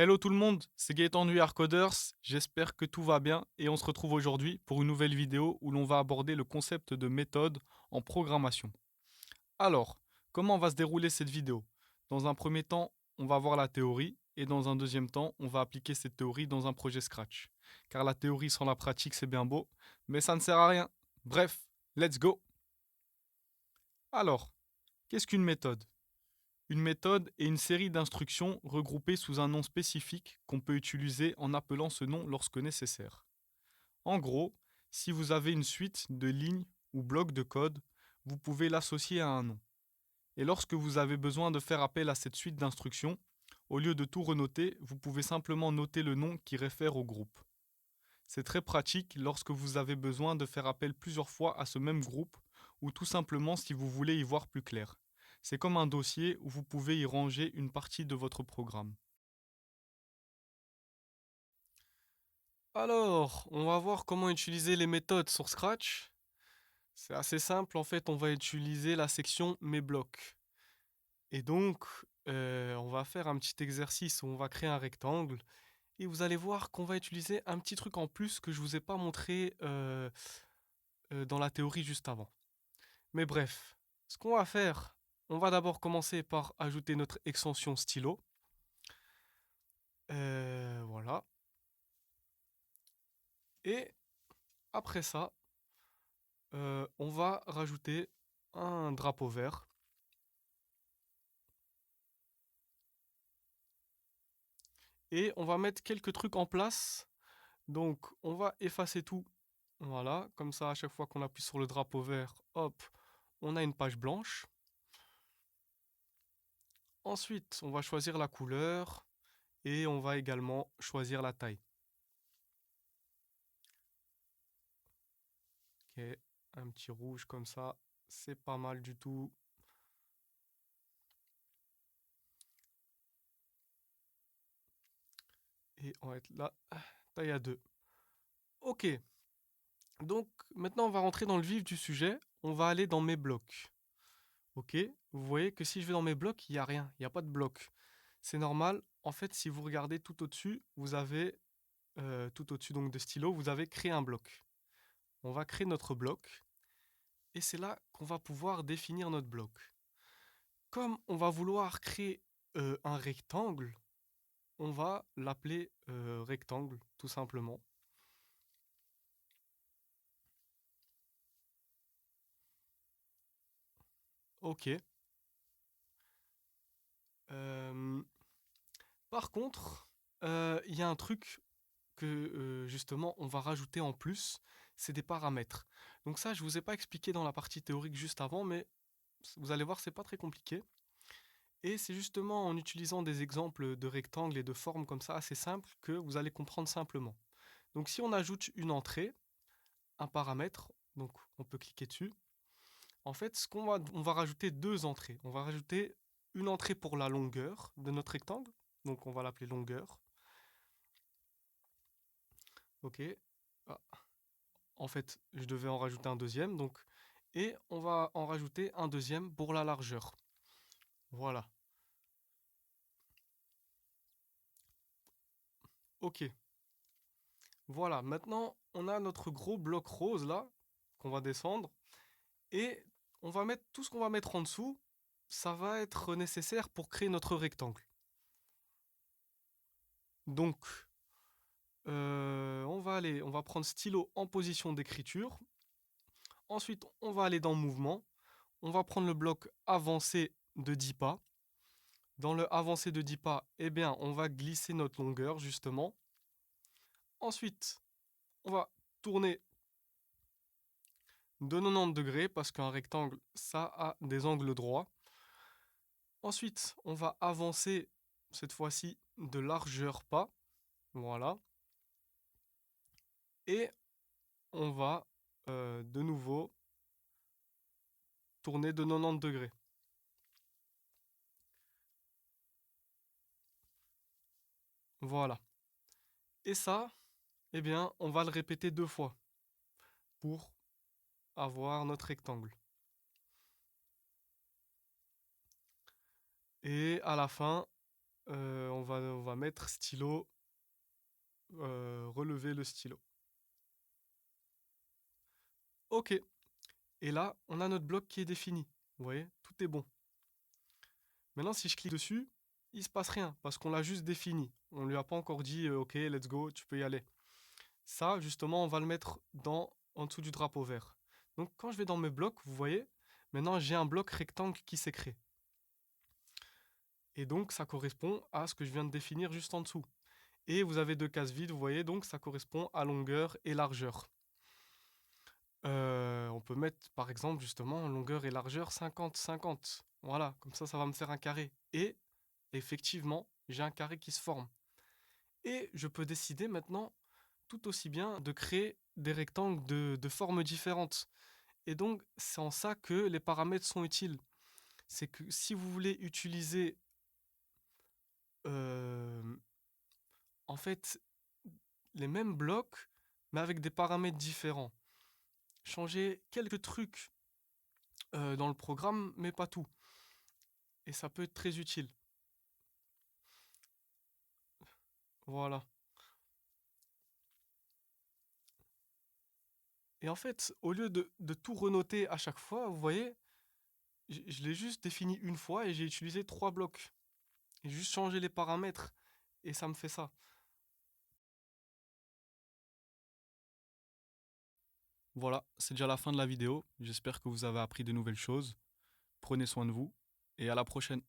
Hello tout le monde, c'est Gaëtan du Coders, j'espère que tout va bien et on se retrouve aujourd'hui pour une nouvelle vidéo où l'on va aborder le concept de méthode en programmation. Alors, comment va se dérouler cette vidéo? Dans un premier temps, on va voir la théorie et dans un deuxième temps, on va appliquer cette théorie dans un projet Scratch. Car la théorie sans la pratique c'est bien beau, mais ça ne sert à rien. Bref, let's go! Alors, qu'est-ce qu'une méthode? Une méthode est une série d'instructions regroupées sous un nom spécifique qu'on peut utiliser en appelant ce nom lorsque nécessaire. En gros, si vous avez une suite de lignes ou blocs de code, vous pouvez l'associer à un nom. Et lorsque vous avez besoin de faire appel à cette suite d'instructions, au lieu de tout renoter, vous pouvez simplement noter le nom qui réfère au groupe. C'est très pratique lorsque vous avez besoin de faire appel plusieurs fois à ce même groupe ou tout simplement si vous voulez y voir plus clair. C'est comme un dossier où vous pouvez y ranger une partie de votre programme. Alors, on va voir comment utiliser les méthodes sur Scratch. C'est assez simple, en fait, on va utiliser la section Mes blocs. Et donc, on va faire un petit exercice où on va créer un rectangle. Et vous allez voir qu'on va utiliser un petit truc en plus que je vous ai pas montré dans la théorie juste avant. Mais bref, ce qu'on va faire, on va d'abord commencer par ajouter notre extension stylo. Voilà. Et après ça, on va rajouter un drapeau vert. Et on va mettre quelques trucs en place. Donc, on va effacer tout. Voilà, comme ça, à chaque fois qu'on appuie sur le drapeau vert, hop, on a une page blanche. Ensuite, on va choisir la couleur et on va également choisir la taille. Ok, un petit rouge comme ça, c'est pas mal du tout. Et on va être là, taille à 2. Ok, donc maintenant on va rentrer dans le vif du sujet. On va aller dans mes blocs. Ok, vous voyez que si je vais dans mes blocs, il n'y a rien, il n'y a pas de bloc. C'est normal. En fait, si vous regardez tout au-dessus, vous avez, tout au-dessus donc de stylo, vous avez créé un bloc. On va créer notre bloc et c'est là qu'on va pouvoir définir notre bloc. Comme on va vouloir créer un rectangle, on va l'appeler rectangle tout simplement. Ok. Euh, Par contre, il y a un truc que justement on va rajouter en plus, c'est des paramètres. Donc ça, je vous ai pas expliqué dans la partie théorique juste avant, mais vous allez voir, c'est pas très compliqué. Et c'est justement en utilisant des exemples de rectangles et de formes comme ça assez simples que vous allez comprendre simplement. Donc si on ajoute une entrée, un paramètre, donc on peut cliquer dessus. En fait, on va rajouter deux entrées. On va rajouter une entrée pour la longueur de notre rectangle, donc on va l'appeler longueur. Ok. Ah, en fait, je devais en rajouter un deuxième, donc et on va en rajouter un deuxième pour la largeur. Voilà. Ok. Voilà. Maintenant, on a notre gros bloc rose là qu'on va descendre et on va mettre tout ce qu'on va mettre en dessous. Ça va être nécessaire pour créer notre rectangle. Donc, on va prendre stylo en position d'écriture. Ensuite, on va aller dans mouvement. On va prendre le bloc avancé de 10 pas. Dans le avancé de 10 pas, eh bien, on va glisser notre longueur justement. Ensuite, on va tourner de 90 degrés parce qu'un rectangle, ça a des angles droits. Ensuite, on va avancer cette fois-ci de largeur pas. Voilà. Et on va de nouveau tourner de 90 degrés. Voilà. Et ça, eh bien, on va le répéter deux fois pour avoir notre rectangle. Et à la fin, on va mettre stylo, relever le stylo. Ok. Et là, on a notre bloc qui est défini. Vous voyez, tout est bon. Maintenant, si je clique dessus, il se passe rien parce qu'on l'a juste défini. On lui a pas encore dit OK, let's go, tu peux y aller. Ça, justement, on va le mettre en dessous du drapeau vert. Donc, quand je vais dans mes blocs, vous voyez, maintenant j'ai un bloc rectangle qui s'est créé. Et donc, ça correspond à ce que je viens de définir juste en dessous. Et vous avez deux cases vides, vous voyez, donc ça correspond à longueur et largeur. On peut mettre par exemple justement longueur et largeur 50-50. Voilà, comme ça va me faire un carré. Et effectivement, j'ai un carré qui se forme. Et je peux décider maintenant tout aussi bien de créer des rectangles de formes différentes. Et donc, c'est en ça que les paramètres sont utiles. C'est que si vous voulez utiliser euh, en fait les mêmes blocs, mais avec des paramètres différents, changer quelques trucs dans le programme, mais pas tout. Et ça peut être très utile. Voilà. Et en fait, au lieu de tout renoter à chaque fois, vous voyez, je l'ai juste défini une fois et j'ai utilisé trois blocs. Et juste changer les paramètres. Et ça me fait ça. Voilà, c'est déjà la fin de la vidéo. J'espère que vous avez appris de nouvelles choses. Prenez soin de vous et à la prochaine.